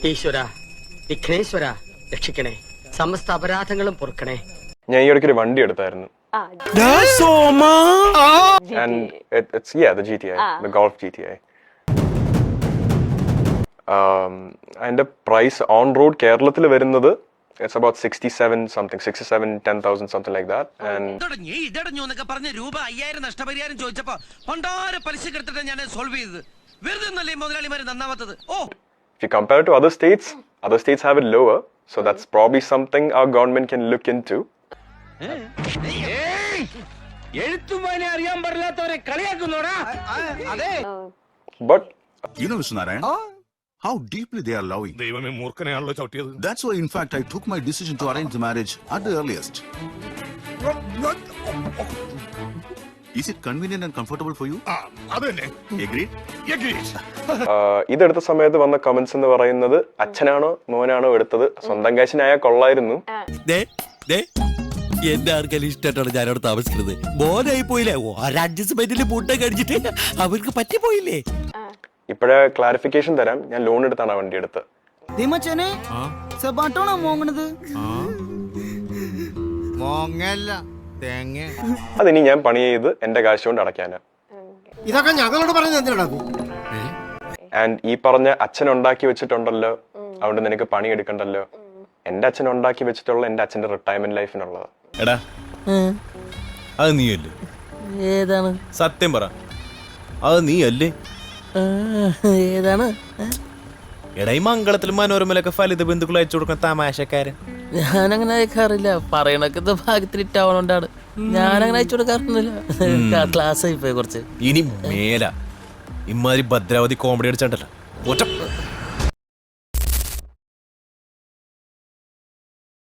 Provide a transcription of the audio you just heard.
ഈശ്വര വിഘ്നേശ്വര രക്ഷിക്കണേ, സമസ്ത അപരാധങ്ങളും പൊറുക്കണേ. ഞാൻ ഈ ഇടയ്ക്ക് ഒരു വണ്ടി എടുത്തായിരുന്നു. And it's the GTA, the Golf GTA. അതിന്റെ പ്രൈസ് ഓൺ റോഡ് കേരളത്തിൽ വരുന്നത് it's about 67 something, 67 10,000 something like that. And ഇതടഞ്ഞു എന്നൊക്കെ പറഞ്ഞ രൂപ 5000 നഷ്ടപരിഹാരം ചോദിച്ചപ്പോ പണ്ടാരെ പലിശ എടുത്തിട്ട് ഞാൻ സോൾവ് ചെയ്തത്. വെറുതെ ഒന്നല്ലേ മുതലാളിമാര് നന്നാവാത്തത്. if you compare to other states have it lower, so that's probably something our government can look into. എഴുത്തുമാനെ അറിയാൻ പാടില്ലാത്തവരെ കളിയാക്കുന്നോടാ. But You know, Mr. Narayan, how deeply they are loving. That's why, in fact, I took my decision to arrange the marriage at the earliest. Is it convenient and comfortable for you? Agreed? ഇതെടുത്ത സമയത്ത് വന്ന comments എന്ന് പറയുന്നത് അച്ഛനാണോ മോനാണോ എടുത്തത്, സ്വന്തം കാശിനായ കൊള്ളായിരുന്നു. എന്റെ ആർക്കെല്ലാം ഇഷ്ടമായിട്ടാണ് ഞാനവിടെ താമസിക്കുന്നത്. മോനായി പോയില്ലേ, ഒരഡ്ജസ്റ്റ്മെന്റിൽ ഫുഡൊക്കെ കഴിച്ചിട്ട് അവർക്ക് പറ്റിപ്പോയില്ലേ. ഇപ്പോഴേ ക്ലാരിഫിക്കേഷൻ തരാം, ഞാൻ ലോൺ എടുത്താണ് ആ വണ്ടി എടുത്തത്. അതിനി ഞാൻ പണി ചെയ്ത് എന്റെ കാശ് കൊണ്ട് അടയ്ക്കാനാ. ഇതൊക്കെ ഞങ്ങളോട് പറഞ്ഞത്. ആൻഡ് ഈ പറഞ്ഞ അച്ഛൻ ഉണ്ടാക്കി വെച്ചിട്ടുണ്ടല്ലോ, അതുകൊണ്ട് നിനക്ക് പണി എടുക്കണ്ടല്ലോ. എന്റെ അച്ഛൻ ഉണ്ടാക്കി വെച്ചിട്ടുള്ള എന്റെ അച്ഛന്റെ റിട്ടയർമെന്റ് ലൈഫിനുള്ളത്. എടാ അത് നീയല്ലേ? ഏതാണ്? സത്യം പറ, അത് നീയല്ലേ? ഏതാണ്? എടാ ഈ മംഗളത്തിലും മനോരമയിലൊക്കെ ഫലിത ബന്ധുക്കൾ അയച്ചു കൊടുക്കുന്ന തമാശക്കാരൻ. ഞാനങ്ങനെ അയക്കാറില്ല, പറയണൊക്കെ ഭാഗ്യത്തിൽ ഇട്ടാവണോണ്ടാണ്. ഞാനങ്ങനെ അയച്ചു കൊടുക്കാറൊന്നുമില്ല. ക്ലാസ് ആയിപ്പോയി കുറച്ച്. ഇനി മേല ഇമാതിരി ഭദ്രാവതി കോമഡി അടിച്ചാണ്ടല്ലോ.